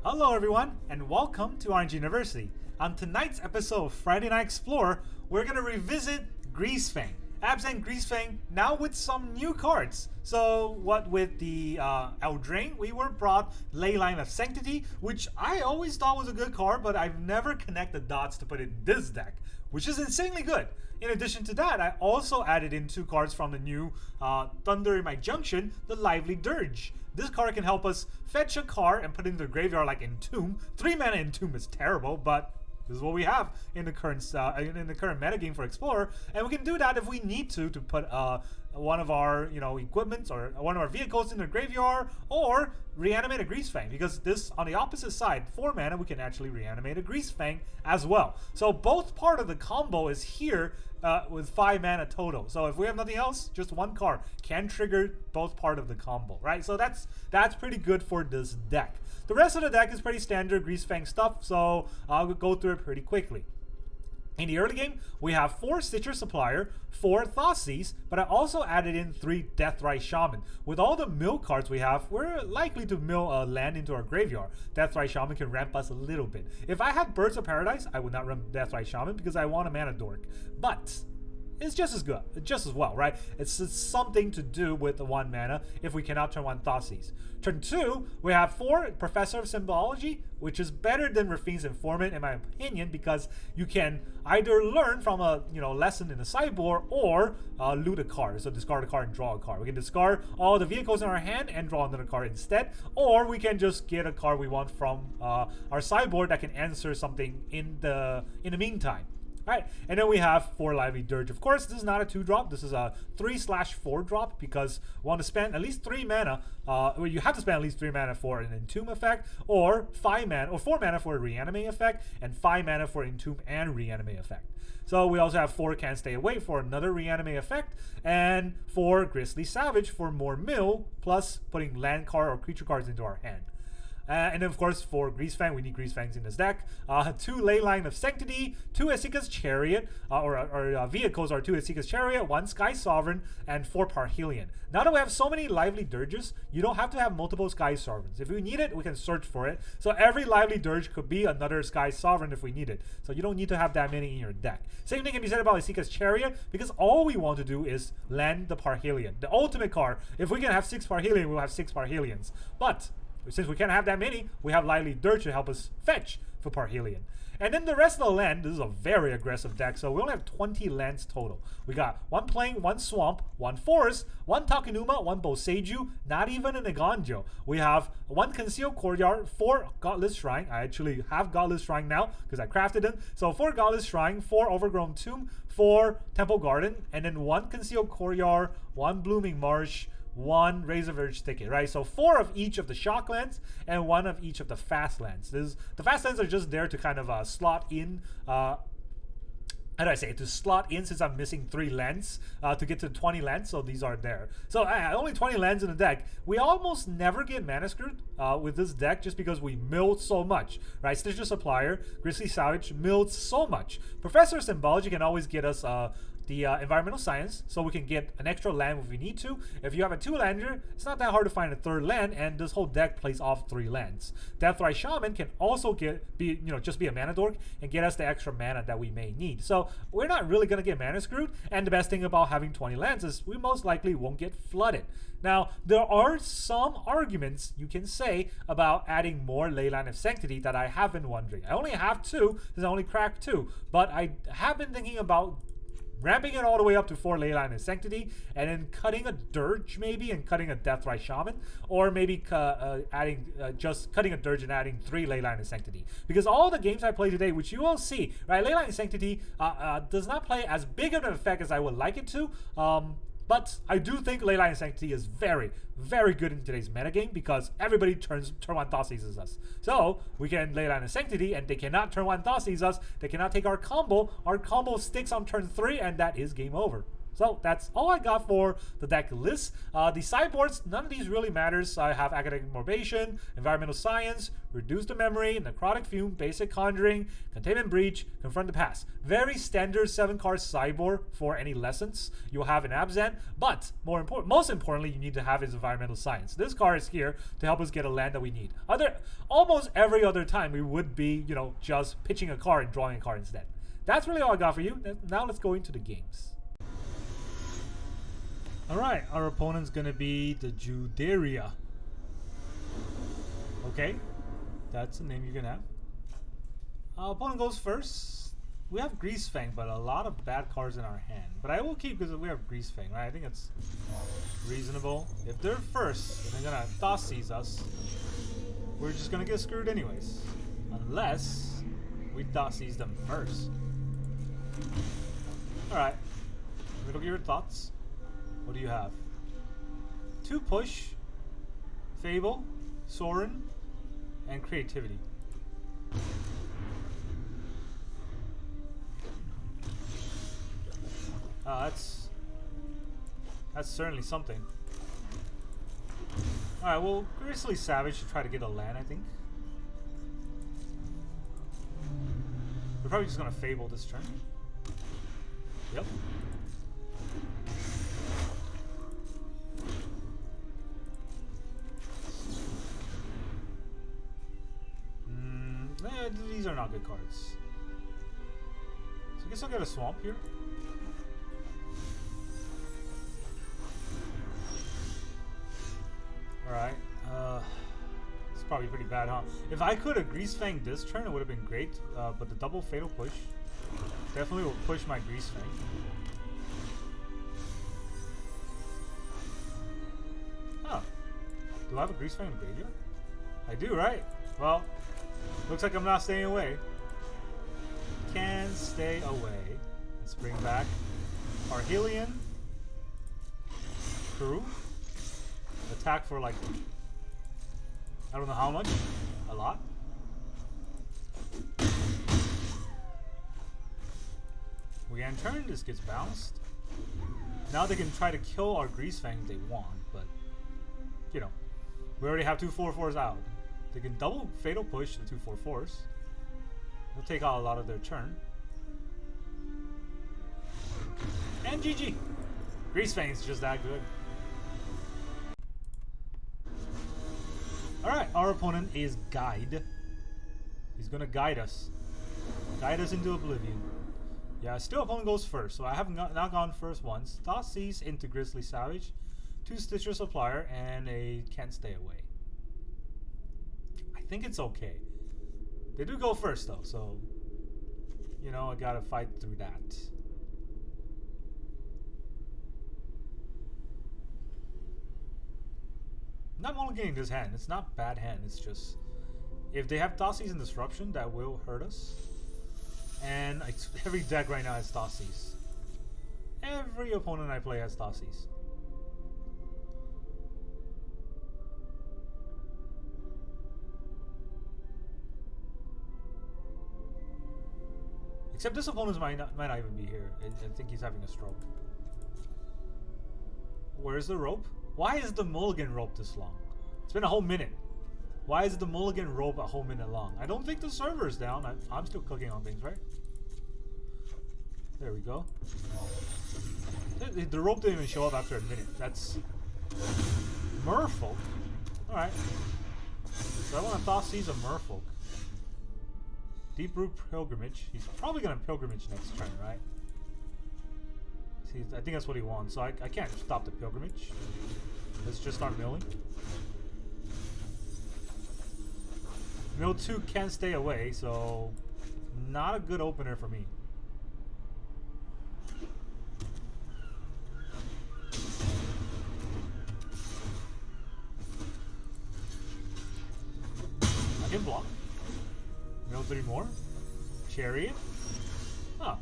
Hello everyone, and welcome to RNG University. On tonight's episode of Friday Night Explorer, we're going to revisit Greasefang. Abzan Greasefang, now with some new cards. So, what with the Eldraine, we were brought Leyline of Santity, which I always thought was a good card, but I've never connected dots to put it in this deck, which is insanely good. In addition to that, I also added in two cards from the new Thunder in My Junction, the Lively Dirge. This card can help us fetch a card and put it into the graveyard like Entomb. 3 mana Entomb is terrible, but this is what we have in the current metagame for Explorer, and we can do that if we need to put one of our equipments or one of our vehicles in the graveyard, or reanimate a Greasefang, because this on the opposite side, 4 mana, we can actually reanimate a Greasefang as well. So both part of the combo is here with 5 mana total. So if we have nothing else, just one card can trigger both part of the combo, right? So that's pretty good for this deck. The rest of the deck is pretty standard Greasefang stuff, so I'll go through it pretty quickly. In the early game, we have 4 Stitcher Supplier, 4 Thoughtseize, but I also added in 3 Deathrite Shaman. With all the mill cards we have, we're likely to mill a land into our graveyard. Deathrite Shaman can ramp us a little bit. If I had Birds of Paradise, I would not run Deathrite Shaman because I want a mana dork. But it's just as good, just as well, right? It's something to do with the 1 mana if we cannot turn 1 Thoughtseize. Turn 2, we have 4 Professor of Symbology, which is better than Rafine's Informant in my opinion, because you can either learn from a lesson in the sideboard or loot a card. So discard a card and draw a card. We can discard all the vehicles in our hand and draw another card instead, or we can just get a card we want from our sideboard that can answer something in the meantime. Alright, and then we have 4 Lively Dirge. Of course, this is not a 2-drop. This is a 3/4 drop because we want to spend at least 3 mana. Well, you have to spend at least 3 mana for an Entomb effect, or 4 mana for a Reanimate effect, and 5 mana for Entomb and Reanimate effect. So we also have 4 Can't Stay Away for another Reanimate effect, and 4 Grisly Salvage for more mill, plus putting land card or creature cards into our hand. And then, of course, for Greasefang, we need Greasefangs in this deck. 2 Leyline of Santity, 2 Esika's Chariot, or vehicles are 2 Esika's Chariot, 1 Skysovereign, and 4 Parhelion. Now that we have so many Lively Dirges, you don't have to have multiple Skysovereigns. If we need it, we can search for it. So every Lively Dirge could be another Skysovereign if we need it. So you don't need to have that many in your deck. Same thing can be said about Esika's Chariot, because all we want to do is land the Parhelion. The ultimate card, if we can have 6 Parhelion, we'll have 6 Parhelions. But since we can't have that many, we have Lively Dirge to help us fetch for Parhelion. And then the rest of the land, this is a very aggressive deck, so we only have 20 lands total. We got 1 plain, 1 swamp, 1 forest, 1 Takenuma, 1 Boseiju, not even an Eganjo. We have 1 Concealed Courtyard, 4 Godless Shrine. I actually have Godless Shrine now because I crafted them. So 4 Godless Shrine, 4 Overgrown Tomb, 4 Temple Garden, and then 1 Concealed Courtyard, 1 Blooming Marsh, 1 Razorverge Thicket, right? So 4 of each of the shock lands and 1 of each of the fast lands. The fast lands are just there to kind of slot in, how do I say it? To slot in, since I'm missing 3 lands to get to 20 lands, so these are there. So only 20 lands in the deck. We almost never get mana screwed with this deck just because we milled so much, right? Stitcher Supplier, Grisly Salvage milled so much. Professor of Symbology can always get us the environmental science, so we can get an extra land if we need to. If you have a 2-lander, it's not that hard to find a 3rd land, and this whole deck plays off 3 lands. Deathrite Shaman can also just be a mana dork and get us the extra mana that we may need. So we're not really gonna get mana screwed, and the best thing about having 20 lands is we most likely won't get flooded. Now, there are some arguments you can say about adding more Leyline of Santity that I have been wondering. I only have 2, because I only cracked 2, but I have been thinking about ramping it all the way up to 4 Leyline of Santity, and then cutting a Dirge maybe, and cutting a Deathrite Shaman, or maybe just cutting a Dirge and adding 3 Leyline of Santity. Because all the games I play today, which you will see, right, Leyline of Santity does not play as big of an effect as I would like it to. But I do think Leyline of Santity is very, very good in today's metagame because everybody turn 1 Thoughtseizes us. So we can Leyline of Santity, and they cannot turn 1 Thoughtseizes us. They cannot take our combo. Our combo sticks on turn 3, and that is game over. So that's all I got for the deck list. The sideboards, none of these really matters. I have Academic Morbation, Environmental Science, Reduce the Memory, Necrotic Fume, Basic Conjuring, Containment Breach, Confront the Past. Very standard 7-card sideboard for any lessons you'll have in Abzan, but most importantly, you need to have is Environmental Science. This card is here to help us get a land that we need. Almost every other time, we would be, just pitching a card and drawing a card instead. That's really all I got for you. Now let's go into the games. Alright, our opponent's gonna be the Judaria. Okay, that's the name you're gonna have. Our opponent goes first. We have Greasefang, but a lot of bad cards in our hand. But I will keep because we have Greasefang, right? I think it's reasonable. If they're first, and they're gonna Thoughseize us, we're just gonna get screwed anyways. Unless we Thoughseize them first. Alright, look at your thoughts. What do you have? 2 push, Fable, Sorin, and Creativity. That's certainly something. Alright, well, Grisly Salvage should try to get a land, I think. We're probably just gonna Fable this turn. Yep. These are not good cards. So I guess I'll get a Swamp here. Alright. It's probably pretty bad, huh? If I could have Greasefang this turn, it would have been great. But the double Fatal Push definitely will push my Greasefang. Huh. Do I have a Greasefang in the graveyard? I do, right? Well, looks like I'm not staying away. Can stay away. Let's bring back Parhelion II. Attack for like, I don't know how much. A lot. We end turn, this gets bounced. Now they can try to kill our Greasefang if they want, but we already have 2 4/4s out. They can double Fatal Push the 2 4/4s. They'll take out a lot of their turn. And GG! Greasefang's just that good. Alright, our opponent is Guide. He's gonna guide us. Guide us into oblivion. Yeah, still opponent goes first, so I haven't not gone first once. Thoughseize into Grisly Salvage, 2 Stitcher Supplier, and a Can't Stay Away. I think it's okay. They do go first though, so I gotta fight through that. Not mulliganing this hand. It's not bad hand. It's just if they have Thoughseize and Disruption, that will hurt us. And every deck right now has Thoughseize. Every opponent I play has Thoughseize. Except this opponent might not even be here. I think he's having a stroke. Where's the rope? Why is the mulligan rope this long? It's been a whole minute. Why is the mulligan rope a whole minute long? I don't think the server's down. I'm still cooking on things, right? There we go. The rope didn't even show up after a minute. That's Merfolk. Alright. So I want to Thoughseize a Merfolk. Deep Root Pilgrimage. He's probably going to Pilgrimage next turn, right? See, I think that's what he wants. So I can't stop the Pilgrimage. Let's just start milling. Mill 2 can't stay away, so not a good opener for me. I can block. Mill 3 more. Chariot. Huh.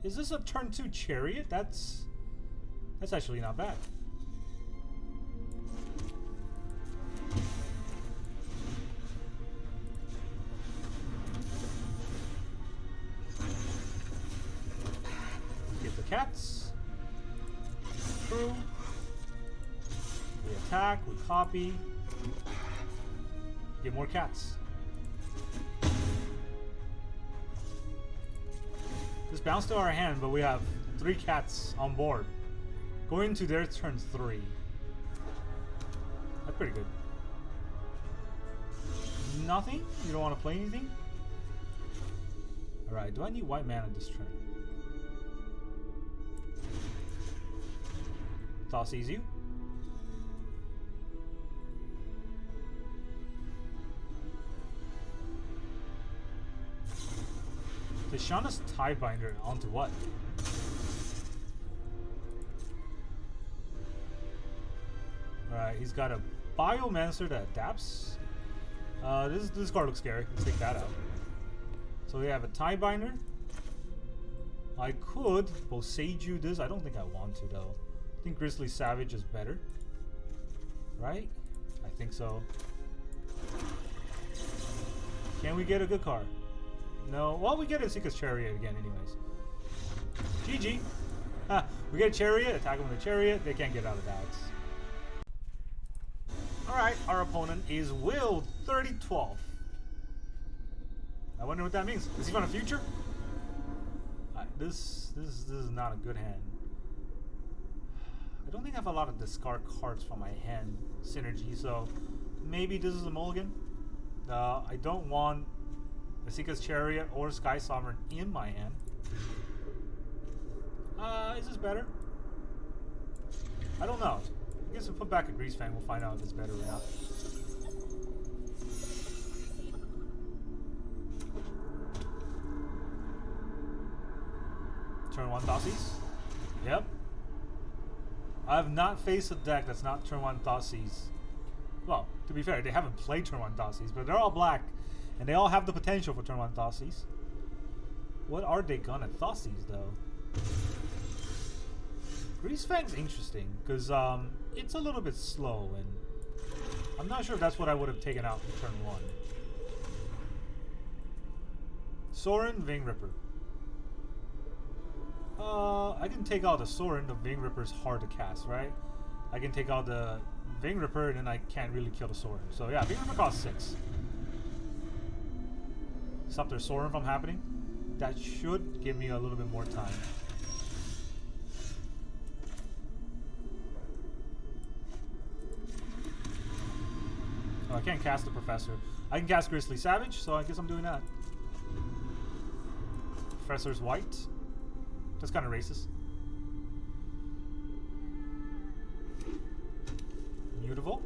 Is this a turn 2 Chariot? That's actually not bad. Get the cats. attack, we copy. Get more cats. This bounced to our hand, but we have 3 cats on board. Going to their turn 3. That's pretty good. Nothing? You don't want to play anything? Alright, do I need white mana this turn? Thoughseize you. Tishana's Tiebinder onto what? Alright, he's got a Biomancer that adapts. This card looks scary. Let's take that out. So we have a Tiebinder. I could Boseiju this. I don't think I want to though. I think Grisly Salvage is better. Right? I think so. Can we get a good card? No. Well, we get Esika's Chariot again anyways. GG. Ha, we get Chariot. Attack him with a Chariot. They can't get out of that. Alright, our opponent is Will 3012. I wonder what that means. Is he on a future? This is not a good hand. I don't think I have a lot of discard cards from my hand synergy, so maybe this is a mulligan. I don't want Esika's Chariot or Skysovereign in my hand. Is this better? I don't know. I guess we'll put back a Greasefang. We'll find out if it's better or not. Turn 1 Thoughseize. Yep. I have not faced a deck that's not turn 1 Thoughseize. Well, to be fair, they haven't played turn 1 Thoughseize, but they're all black. And they all have the potential for turn 1 Thoughseize. What are they gonna Thoughseize though? Greasefang's interesting, because it's a little bit slow, and I'm not sure if that's what I would have taken out in turn 1. Sorin, Ving Ripper. I can take out the Sorin, the Ving Ripper's hard to cast, right? I can take out the Ving Ripper, and then I can't really kill the Sorin. So yeah, Ving Ripper costs 6. Stop their Sorin from happening. That should give me a little bit more time. Oh, I can't cast the Professor. I can cast Grisly Salvage, so I guess I'm doing that. Professor's white. That's kind of racist. Mutable.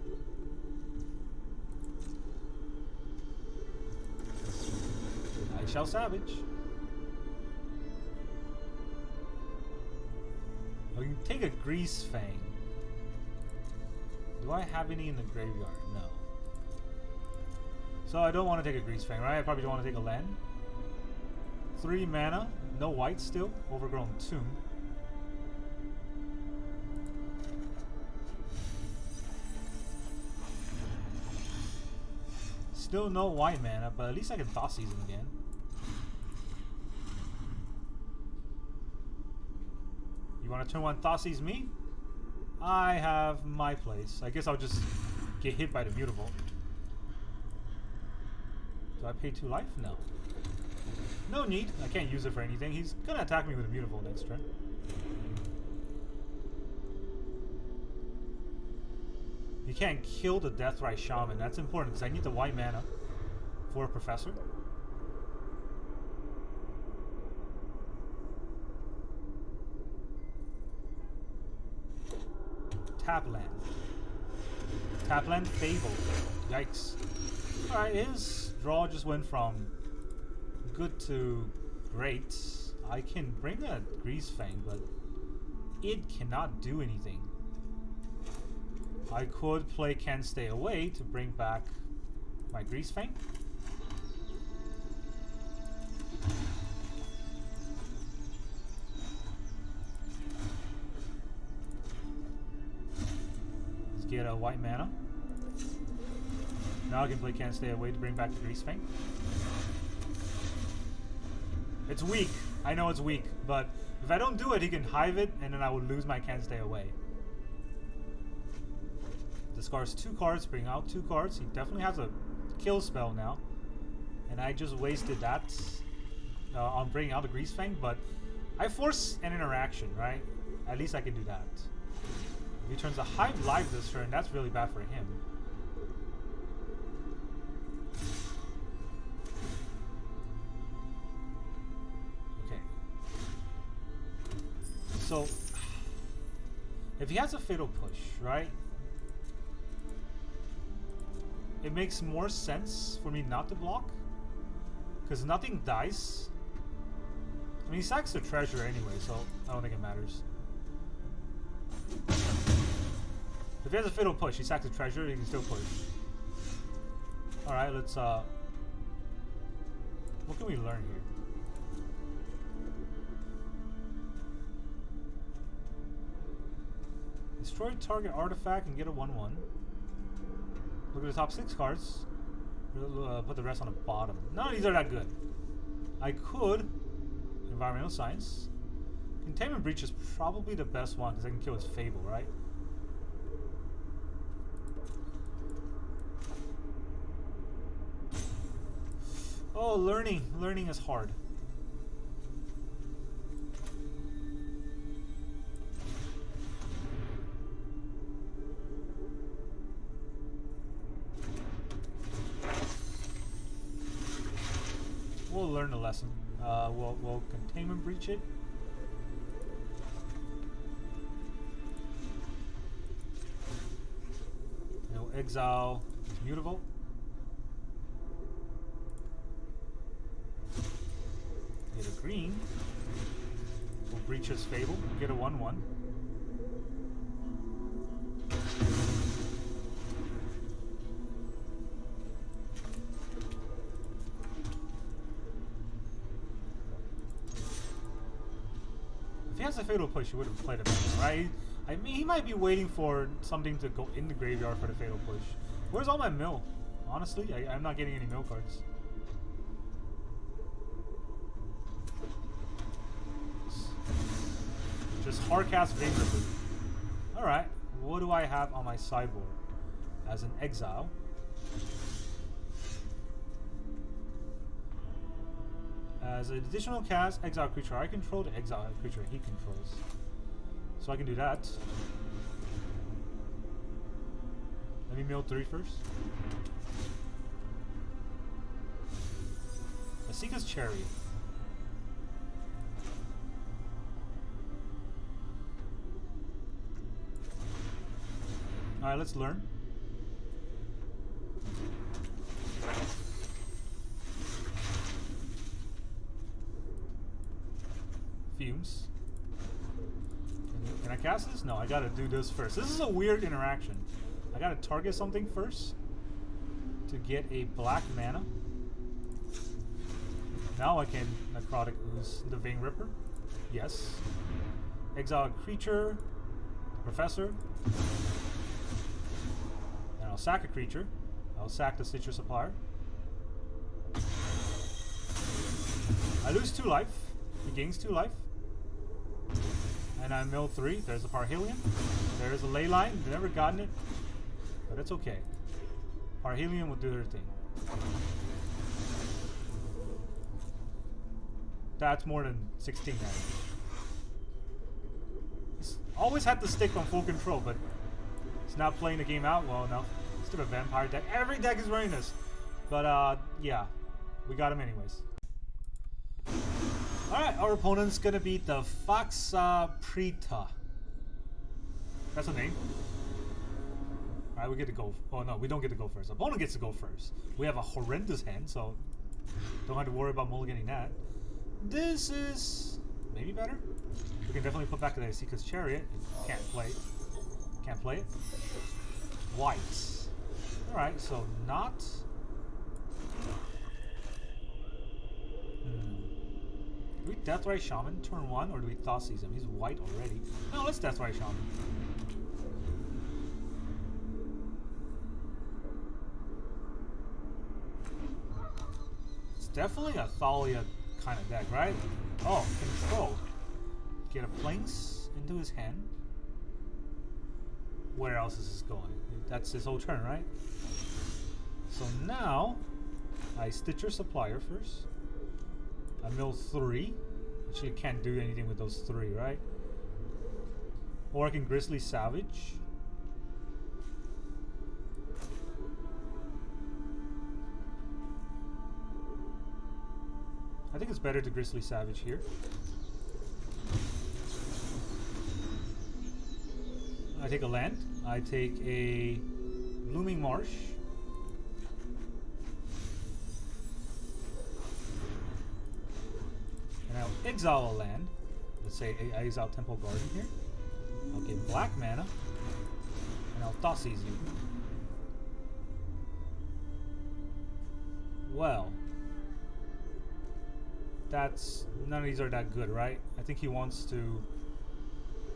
I shall Savage. Oh, you can take a Greasefang. Do I have any in the graveyard? No. So I don't want to take a Greasefang, right? I probably don't want to take a land. 3 mana, no white still. Overgrown Tomb. Still no white mana, but at least I can Thoughseize him again. You want to turn 1 Thoughseize me? I have my place. I guess I'll just get hit by the Mutable. Do I pay 2 life? No. No need. I can't use it for anything. He's gonna attack me with a Mutable next turn. You can't kill the Deathrite Shaman. That's important because I need the white mana for a Professor. Tapland. Tapland Fable. Yikes. Alright, his draw just went from good to great. I can bring a Greasefang, but it cannot do anything. I could play Can't Stay Away to bring back my Greasefang. Let's get a white mana. Now I can play Can't Stay Away to bring back the Greasefang. It's weak. I know it's weak, but if I don't do it, he can hive it, and then I will lose my Can't Stay Away. Discards 2 cards, bring out 2 cards. He definitely has a kill spell now. And I just wasted that on bringing out the Greasefang, but I force an interaction, right? At least I can do that. If he turns a Hive Live this turn, that's really bad for him. Okay. So, if he has a Fatal Push, right? It makes more sense for me not to block, because nothing dies. I mean, he sacks the treasure anyway, so I don't think it matters. If he has a Fatal Push, he sacks the treasure, he can still push. Alright, let's, what can we learn here? Destroy target artifact and get a 1/1. Look at the top 6 cards. Put the rest on the bottom. None of these are that good. I could Environmental Science. Containment Breach is probably the best one because I can kill his Fable, right? Oh, learning. Learning is hard. We'll learn the lesson. We'll Containment Breach it. And we'll exile his Mutavault. Get a green. We'll breach his Fable. Get a 1/1. If he has a Fatal Push, he would have played it better, right? I mean, he might be waiting for something to go in the graveyard for the Fatal Push. Where's all my mill? Honestly, I'm not getting any mill cards. Just hardcast Vein Ripper. Alright, what do I have on my sideboard? As an exile. As an additional cast, exile creature I control to exile creature he controls. So I can do that. Let me mill 3 first. Esika's Chariot. Alright, let's learn. Fumes. Can I cast this? No, I gotta do this first. This is a weird interaction. I gotta target something first to get a black mana. Now I can Necrotic Ooze the Vein Ripper. Yes. Exile a creature, Professor. And I'll sack a creature. I'll sack the Citrus Supplier. I lose 2 life. He gains 2 life. And I mill 3. There's a Parhelion. There's a Leyline. Never gotten it. But it's okay. Parhelion will do her thing. That's more than 16 damage. He's always had to stick on full control, but he's not playing the game out well enough. Instead of a vampire deck. Every deck is running this. But yeah. We got him anyways. Alright, our opponent's gonna be the Faxaprita. That's a name. Alright, we get to go. Oh no, we don't get to go first. Opponent gets to go first. We have a horrendous hand, so don't have to worry about mulliganing that. This is maybe better. We can definitely put back the Esika's Chariot. Can't play it. Can't play it. White. Alright, so not. Do we Deathrite Shaman turn 1 or do we Thoughseize him? He's white already. No, let's Deathrite Shaman. It's definitely a Thalia kind of deck, right? Oh, control. Get a Plains into his hand. where else is this going? That's his whole turn, right? So now, I Stitcher Supplier first. I mill 3. Actually can't do anything with those 3, right? Or I can Grisly Salvage. I think it's better to Grisly Salvage here. I take a land. I take a Blooming Marsh. And I'll exile a land. Let's say I exile Temple Garden here. I'll get black mana. And I'll Thoughseize you. Well. That's... none of these are that good, right? I think he wants to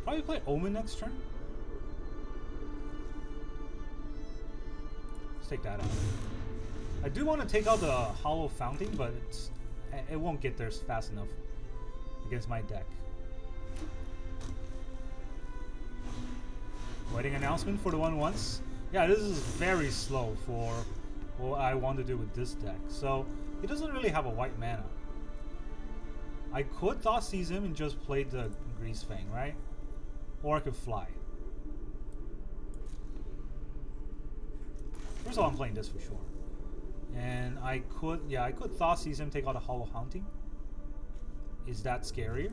probably play Omen next turn. Let's take that out. I do want to take out the Hollow Fountain, but it won't get there fast enough against my deck. Wedding announcement for the 1/1s. Yeah, this is very slow for what I want to do with this deck. So, he doesn't really have a white mana. I could Thoughtseize him and just play the Greasefang, right? Or I could fly. First of all, I'm playing this for sure. And I could Thoughtseize him, take out a Hollow Haunting. Is that scarier?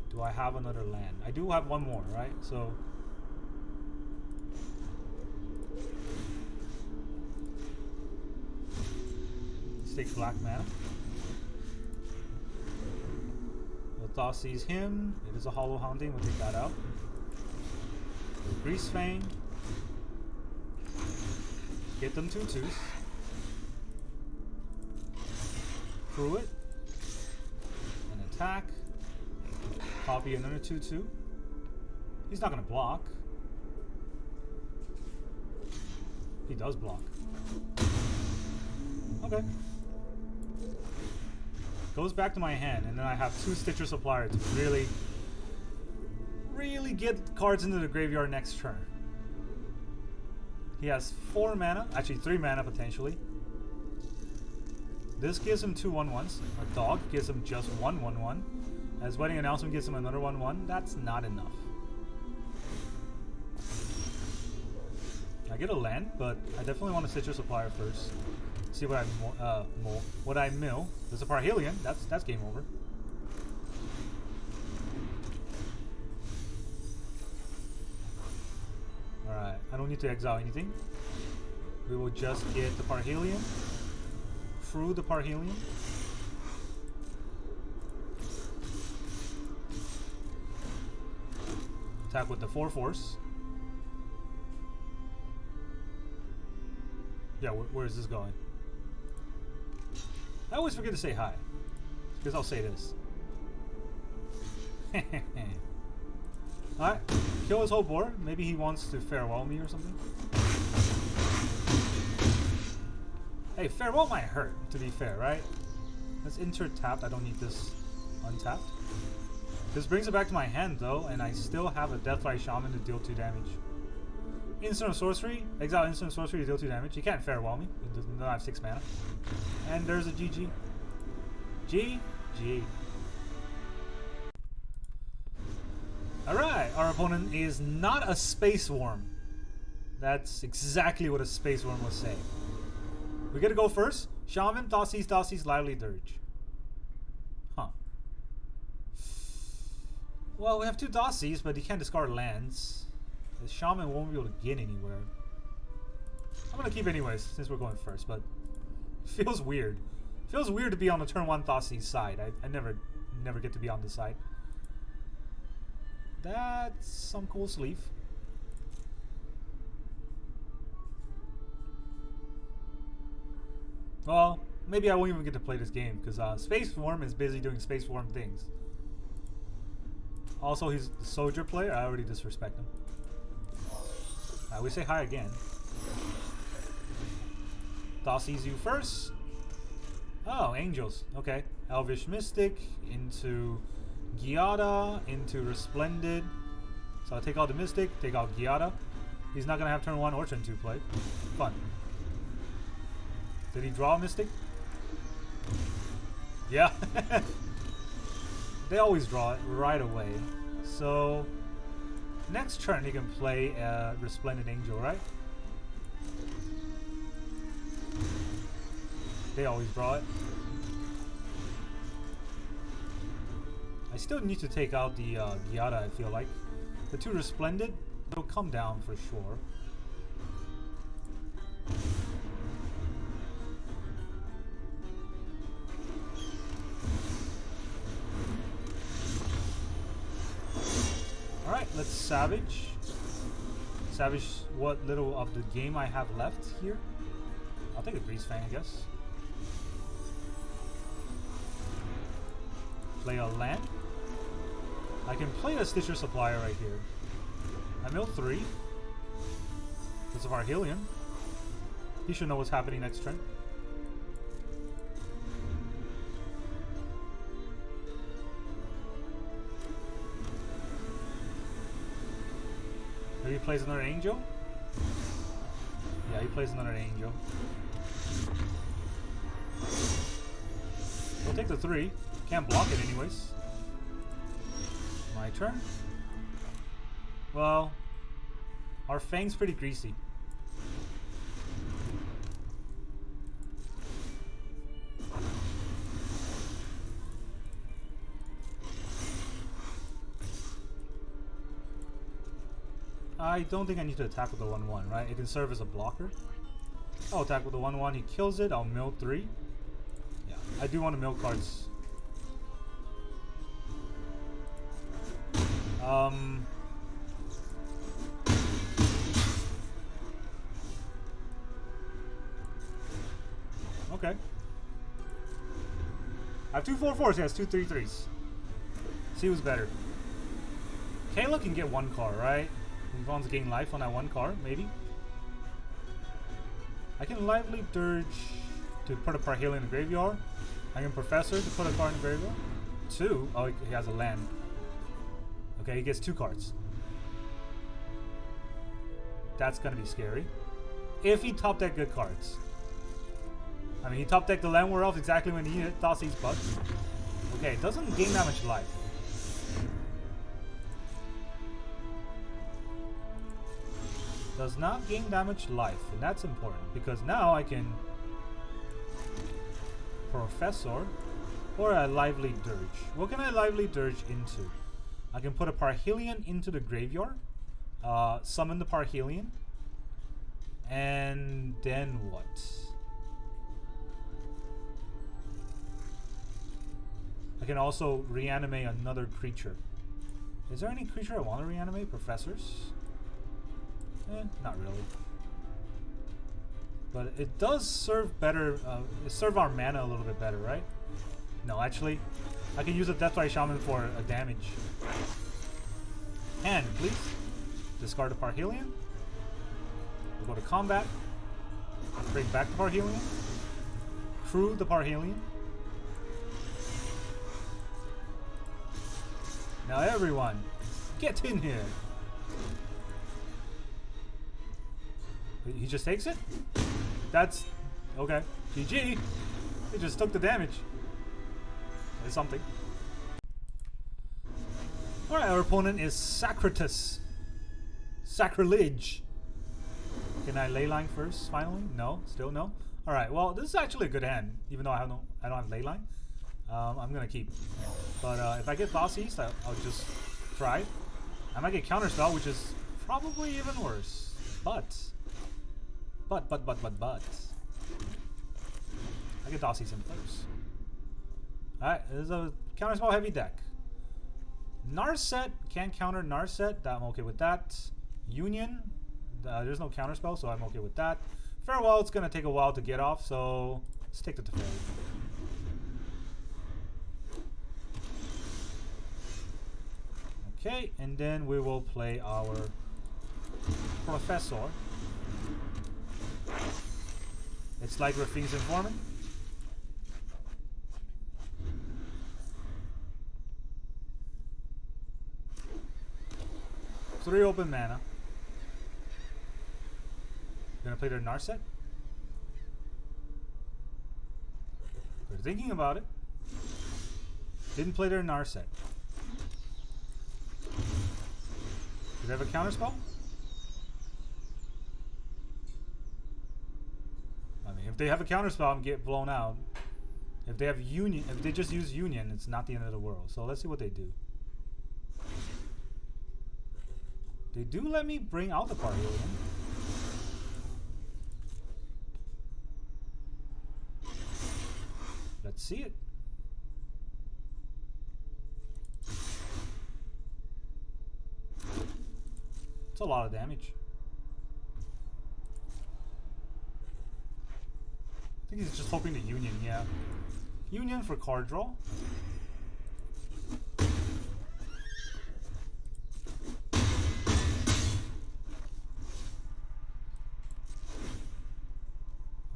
Do I have another land? I do have one more, right? So... let's take black mana. Thoughtseize him. It is a Hollow Haunting. We'll take that out. Greasefang. Get them 2/2s. Through it. And attack. Copy another 2/2. He's not going to block. He does block. Okay. Goes back to my hand, and then I have 2 Stitcher Supplier to really get cards into the graveyard next turn. He has 4 mana, actually 3 mana potentially. This gives him 2 1/1s. A dog gives him just 1 1/1. As Wedding Announcement gives him another 1/1. That's not enough. I get a land, but I definitely want a Stitcher Supplier first. See what I mill. There's a Parhelion. That's game over. Alright, I don't need to exile anything. We will just get the Parhelion. Through the Parhelion. Attack with the 4/4. Yeah, where is this going? I always forget to say hi, because I'll say this. Alright, kill his whole board. Maybe he wants to farewell me or something. Hey, farewell might hurt, to be fair, right? Let's insert tapped. I don't need this untapped. This brings it back to my hand, though, and I still have a Deathrite Shaman to deal 2 damage. Instant or sorcery. Exile instant or sorcery to deal 2 damage. You can't farewell me. It does not have 6 mana. And there's a GG. GG. Alright, our opponent is not a Space Worm. That's exactly what a Space Worm would say. We get to go first. Shaman, Thoughtseize, Lively Dirge. Huh. Well, we have 2 Thoughtseize, but he can't discard lands. The Shaman won't be able to get anywhere. I'm gonna keep anyways, since we're going first, but it feels weird. It feels weird to be on the turn 1 Thoughtseize side. I never get to be on this side. That's some cool sleeve. Well, maybe I won't even get to play this game, because Space Worm is busy doing Space Worm things. Also, he's the soldier player. I already disrespect him. We say hi again. Thoughtseize you first. Oh, angels. Okay. Elvish Mystic into Giada into Resplendent. So So I'll take out the Mystic, take out Giada. He's not gonna have turn 1 or turn 2 play. Fun. Did he draw a Mystic? Yeah. They always draw it right away. So next turn he can play Resplendent Angel, right? They always draw it. I still need to take out the Giada, I feel like. The 2 Resplendent, they'll come down for sure. Alright, let's Savage. Savage what little of the game I have left here. I'll take a Greasefang, I guess. Play a land. I can play a Stitcher Supplier right here. I mill 3. Because of Parhelion. He should know what's happening next turn. Maybe he plays another Angel? Yeah, he plays another Angel. We'll take the 3. Can't block it anyways. My turn. Well, our Fang's pretty greasy. I don't think I need to attack with the 1/1, right? It can serve as a blocker. I'll attack with the 1/1. He kills it. I'll mill 3. Yeah, I do want to mill cards. Okay. I have 2 4/4s. He has 2 3/3s. See who's better. Kayla can get 1 card, right? He wants to gain life on that 1 card, maybe. I can Lively Dirge to put a Parhelion in the graveyard. I can Professor to put a card in the graveyard. 2. Oh, he has a land. Okay, he gets 2 cards. That's gonna be scary. If he top deck good cards. I mean, he top decked the Land War Elf exactly when he needed Thoughtseize Bug. Okay, it doesn't gain that much life. Does not gain that much life, and that's important because now I can Professor or a Lively Dirge. What can I Lively Dirge into? I can put a Parhelion into the graveyard, summon the Parhelion, and then what? I can also reanimate another creature. Is there any creature I want to reanimate? Professors? Not really. But it does serve better, it serve our mana a little bit better, right? No, actually, I can use a Deathrite Shaman for a damage. Hand, please. Discard the Parhelion. We'll go to combat. Bring back the Parhelion. Crew the Parhelion. Now everyone, get in here. He just takes it? That's okay. GG. He just took the damage. That's something. Alright, our opponent is Sacratus. Sacrilege. Can I Leyline first, finally? No, still no. Alright, well, this is actually a good hand, even though I don't have Leyline. I'm gonna keep. But if I get Thoughtseize, I'll just try. I might get Counterspell, which is probably even worse. But I get Thoughtseize in place. Alright, this is a Counterspell heavy deck. Narset, can't counter Narset, I'm okay with that. Union, there's no Counterspell, so I'm okay with that. Farewell, it's gonna take a while to get off, so let's take the Teferi. Okay, and then we will play our Professor. It's like Raffine's Informant. 3 open mana. Gonna play their Narset? They're thinking about it. Didn't play their Narset. Do they have a counterspell? I mean, if they have a counterspell, I'm get blown out. If they have Union, if they just use Union, it's not the end of the world. So let's see what they do. They do let me bring out the Parhelion. Let's see it. It's a lot of damage. I think he's just hoping to Union, yeah. Union for card draw.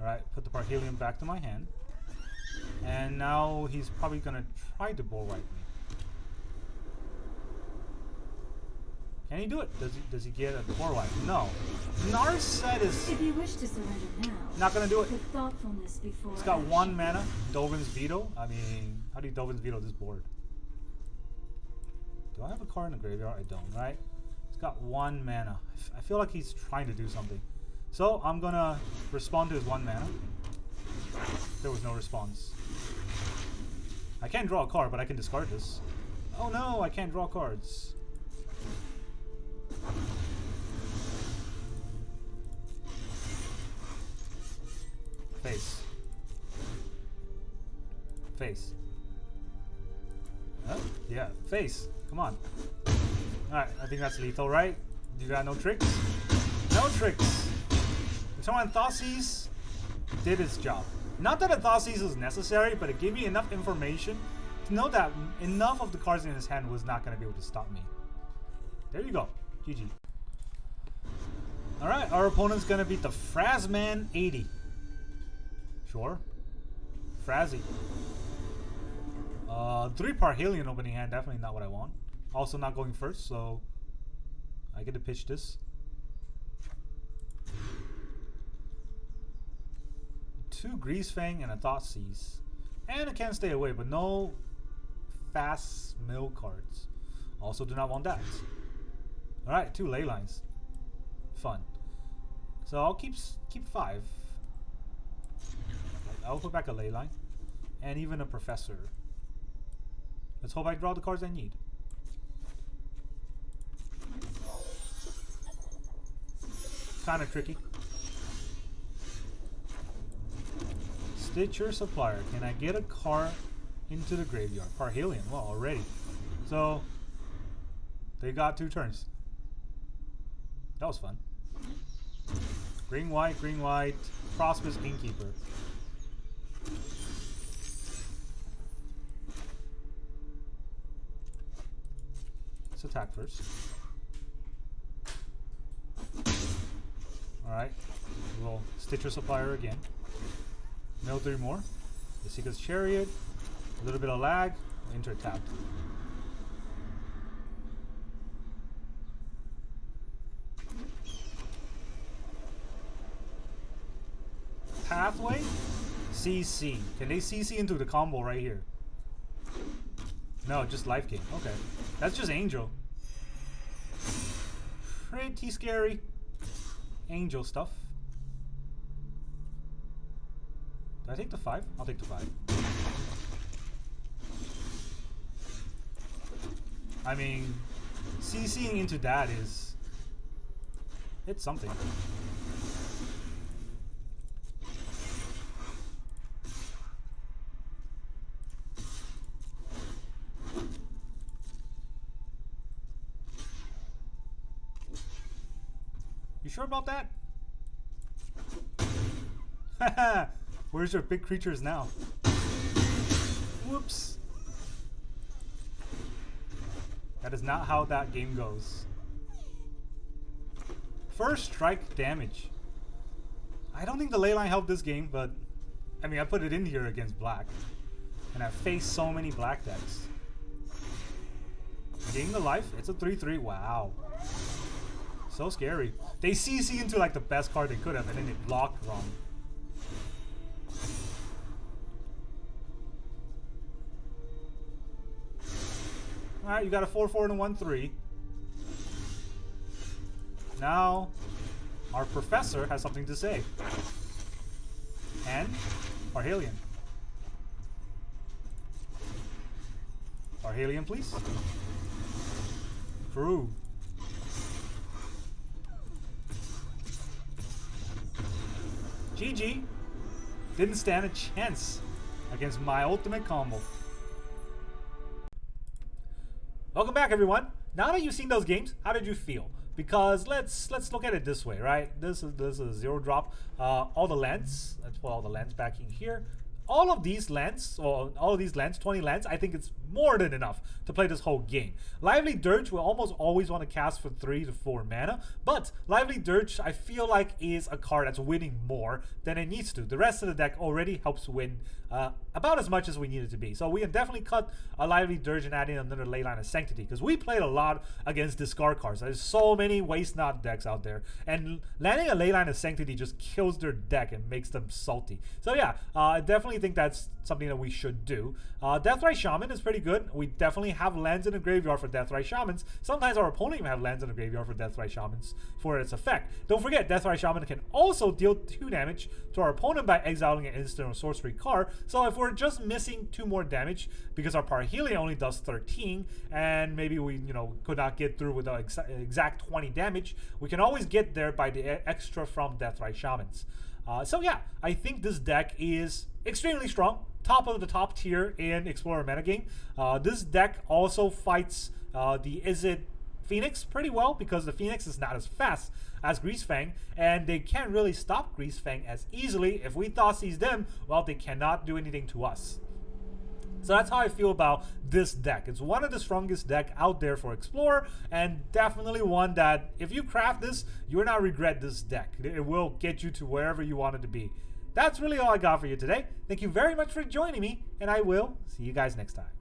Alright, put the Parhelion back to my hand. And now he's probably gonna try to bull wipe me. Can he do it? Does he get a bull wipe? No. Narset is if you wish to surrender now, not gonna do it. with thoughtfulness before It's got action. 1 mana. Dovin's Veto. I mean, how do you Dovin's Veto this board? Do I have a card in the graveyard? I don't, right? It's got 1 mana. I feel like he's trying to do something. So I'm gonna respond to his 1 mana. There was no response. I can't draw a card, but I can discard this. Oh no, I can't draw cards. Face. Face. Huh? Yeah, face. Come on. Alright, I think that's lethal, right? You got no tricks? No tricks. The Anti-Thoughseize did its job. Not that a Thoughseize was necessary, but it gave me enough information to know that enough of the cards in his hand was not going to be able to stop me. There you go. GG. Alright, our opponent's going to beat the Frazman 80. Sure. Frazzy. 3 Parhelion opening hand, definitely not what I want. Also not going first, so I get to pitch this. 2 Greasefang and a Thoughtseize. And I can stay away, but no fast mill cards. Also do not want that. Alright, 2 Leylines. Fun. So I'll keep 5. I'll put back a Leyline. And even a Professor. Let's hope I draw the cards I need. Kinda tricky. Stitcher Supplier. Can I get a card into the graveyard? Parhelion. Well, already. So, they got 2 turns. That was fun. Green, white, Prosperous Innkeeper. Let's attack first. Alright. We'll Stitcher Supplier again. Mill 3 more. Esika's Chariot. A little bit of lag. Enter tapped. Pathway? CC. Can they CC into the combo right here? No, just life gain. Okay. That's just Angel. Pretty scary. Angel stuff. Did I take the 5? I'll take the 5. I mean, CCing into that is... it's something. You sure about that? Haha! Where's your big creatures now? Whoops. That is not how that game goes. First strike damage. I don't think the Leyline helped this game, but I mean, I put it in here against black. And I faced so many black decks. Gain the life. It's a 3-3. Wow. So scary. They CC into like the best card they could have, and then it blocked wrong. Alright, you got a 4-4 and a 1-3. Now, our professor has something to say. And Parhelion. Parhelion, please. True. GG. Didn't stand a chance against my ultimate combo. Welcome back, everyone. Now that you've seen those games, how did you feel? Because let's look at it this way, right? This is a 0 drop. All the lands. Let's put all the lands back in here. All of these lands, or all of these lands, 20 lands, I think it's more than enough to play this whole game. Lively Dirge will almost always want to cast for 3 to 4 mana, but Lively Dirge, I feel like, is a card that's winning more than it needs to. The rest of the deck already helps win about as much as we need it to be. So we can definitely cut a Lively Dirge and add in another Leyline of Santity, because we played a lot against discard cards. There's so many Waste Not decks out there, and landing a Leyline of Sanctity just kills their deck and makes them salty. So yeah, I definitely think that's something that we should do. Deathrite Shaman is pretty good. We definitely have lands in the graveyard for Deathrite Shamans. Sometimes our opponent even have lands in the graveyard for Deathrite Shamans for its effect. Don't forget, Deathrite Shaman can also deal 2 damage to our opponent by exiling an instant or sorcery card. So if we're just missing 2 more damage because our Parhelion only does 13, and maybe we could not get through with the exact 20 damage, we can always get there by the extra from Deathrite Shamans. So yeah, I think this deck is extremely strong. Top of the top tier in Explorer metagame. This deck also fights the Izzet Phoenix pretty well, because the Phoenix is not as fast as Greasefang, and they can't really stop Greasefang as easily. If we Thoughseize them, well, they cannot do anything to us. So that's how I feel about this deck. It's one of the strongest deck out there for Explorer, and definitely one that if you craft this, you will not regret this deck. It will get you to wherever you want it to be. That's really all I got for you today. Thank you very much for joining me, and I will see you guys next time.